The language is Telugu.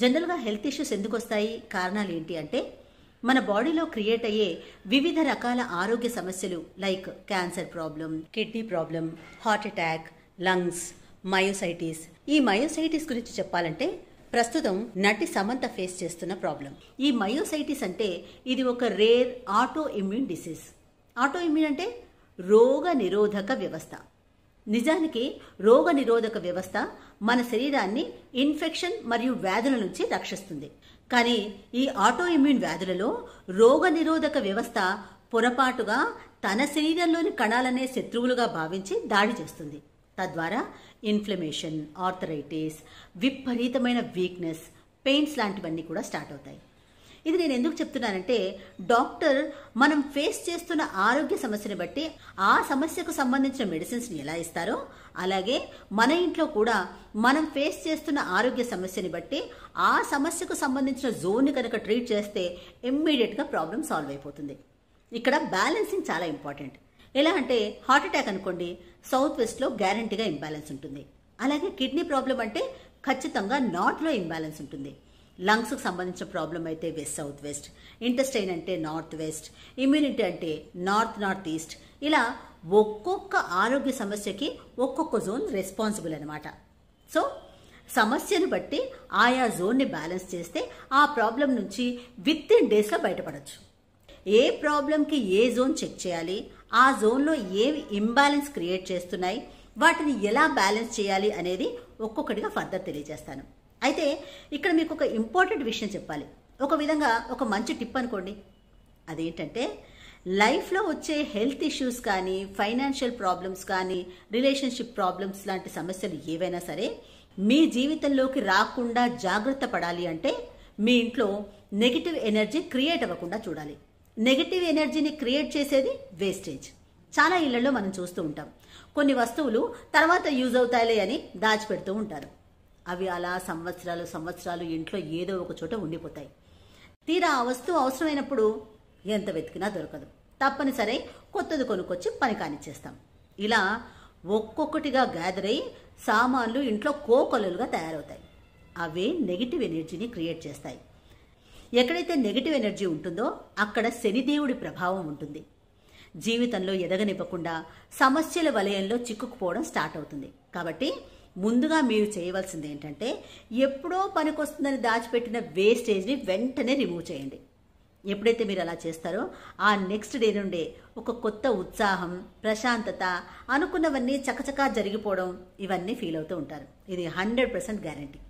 జనరల్గా హెల్త్ ఇష్యూస్ ఎందుకు వస్తాయి, కారణాలు ఏంటి అంటే మన బాడీలో క్రియేట్ అయ్యే వివిధ రకాల ఆరోగ్య సమస్యలు like cancer problem, kidney problem, heart attack, lungs, myositis. ఈ మయోసైటిస్ గురించి చెప్పాలంటే ప్రస్తుతం నటి సమంత ఫేస్ చేస్తున్న ప్రాబ్లం. ఈ మయోసైటిస్ అంటే ఇది ఒక rare auto immune disease. Auto immune అంటే రోగ నిరోధక వ్యవస్థ. నిజానికి రోగ నిరోధక వ్యవస్థ మన శరీరాన్ని ఇన్ఫెక్షన్ మరియు వ్యాధుల నుంచి రక్షిస్తుంది. కానీ ఈ ఆటో ఇమ్యూన్ వ్యాధులలో రోగ నిరోధక వ్యవస్థ పొరపాటుగా తన శరీరంలోని కణాలనే శత్రువులుగా భావించి దాడి చేస్తుంది. తద్వారా ఇన్ఫ్లమేషన్, ఆర్థరైటిస్, విపరీతమైన వీక్నెస్, పెయిన్స్ లాంటివన్నీ కూడా స్టార్ట్ అవుతాయి. ఇది నేను ఎందుకు చెప్తున్నానంటే డాక్టర్ మనం ఫేస్ చేస్తున్న ఆరోగ్య సమస్యని బట్టి ఆ సమస్యకు సంబంధించిన మెడిసిన్స్ని ఎలా ఇస్తారో అలాగే మన ఇంట్లో కూడా మనం ఫేస్ చేస్తున్న ఆరోగ్య సమస్యని బట్టి ఆ సమస్యకు సంబంధించిన జోన్ని కనుక ట్రీట్ చేస్తే ఇమ్మీడియట్గా ప్రాబ్లం సాల్వ్ అయిపోతుంది. ఇక్కడ బ్యాలెన్సింగ్ చాలా ఇంపార్టెంట్. ఎలా అంటే హార్ట్ అటాక్ అనుకోండి, సౌత్ వెస్ట్లో గ్యారంటీగా ఇంబ్యాలెన్స్ ఉంటుంది. అలాగే కిడ్నీ ప్రాబ్లం అంటే ఖచ్చితంగా నార్త్లో ఇంబ్యాలెన్స్ ఉంటుంది. లంగ్స్కి సంబంధించిన ప్రాబ్లం అయితే వెస్ట్ సౌత్ వెస్ట్, ఇంటెస్టైన్ అంటే నార్త్ వెస్ట్, ఇమ్యూనిటీ అంటే నార్త్ ఈస్ట్. ఇలా ఒక్కొక్క ఆరోగ్య సమస్యకి ఒక్కొక్క జోన్ రెస్పాన్సిబుల్ అనమాట. సో సమస్యను బట్టి ఆయా జోన్ని బ్యాలెన్స్ చేస్తే ఆ ప్రాబ్లం నుంచి విత్ ఇన్ డేస్లో బయటపడచ్చు. ఏ ప్రాబ్లంకి ఏ జోన్ చెక్ చేయాలి, ఆ జోన్లో ఏవి ఇంబ్యాలెన్స్ క్రియేట్ చేస్తున్నాయి, వాటిని ఎలా బ్యాలెన్స్ చేయాలి అనేది ఒక్కొక్కటిగా ఫర్దర్ తెలియజేస్తాను. అయితే ఇక్కడ మీకు ఒక ఇంపార్టెంట్ విషయం చెప్పాలి. ఒక విధంగా ఒక మంచి టిప్ అనుకోండి. అదేంటంటే లైఫ్లో వచ్చే హెల్త్ ఇష్యూస్ కానీ, ఫైనాన్షియల్ ప్రాబ్లమ్స్ కానీ, రిలేషన్షిప్ ప్రాబ్లమ్స్ లాంటి సమస్యలు ఏవైనా సరే మీ జీవితంలోకి రాకుండా జాగ్రత్త పడాలి అంటే మీ ఇంట్లో నెగిటివ్ ఎనర్జీ క్రియేట్ అవ్వకుండా చూడాలి. నెగిటివ్ ఎనర్జీని క్రియేట్ చేసేది వేస్టేజ్. చాలా ఇళ్లలో మనం చూస్తూ ఉంటాం. కొన్ని వస్తువులు తర్వాత యూజ్ అవుతాయిలే అని దాచిపెడుతూ ఉంటారు. అవి అలా సంవత్సరాలు ఇంట్లో ఏదో ఒక చోట ఉండిపోతాయి. తీరా ఆ వస్తువు అవసరమైనప్పుడు ఎంత వెతికినా దొరకదు. తప్పనిసరి కొత్తది కొనుక్కొచ్చి పని కానిచ్చేస్తాం. ఇలా ఒక్కొక్కటిగా గ్యాదర్ అయ్యి సామాన్లు ఇంట్లో కోకొల్లలుగా తయారవుతాయి. అవే నెగిటివ్ ఎనర్జీని క్రియేట్ చేస్తాయి. ఎక్కడైతే నెగిటివ్ ఎనర్జీ ఉంటుందో అక్కడ శనిదేవుడి ప్రభావం ఉంటుంది. జీవితంలో ఎదగనివ్వకుండా సమస్యల వలయంలో చిక్కుకుపోవడం స్టార్ట్ అవుతుంది. కాబట్టి ముందుగా మీరు చేయవలసింది ఏంటంటే ఎప్పుడో పనికొస్తుందని దాచిపెట్టిన వేస్టేజ్ని వెంటనే రిమూవ్ చేయండి. ఎప్పుడైతే మీరు అలా చేస్తారో ఆ నెక్స్ట్ డే నుండే ఒక కొత్త ఉత్సాహం, ప్రశాంతత, అనుకున్నవన్నీ చకచకా జరిగిపోవడం ఇవన్నీ ఫీల్ అవుతూ ఉంటారు. ఇది 100% గ్యారంటీ.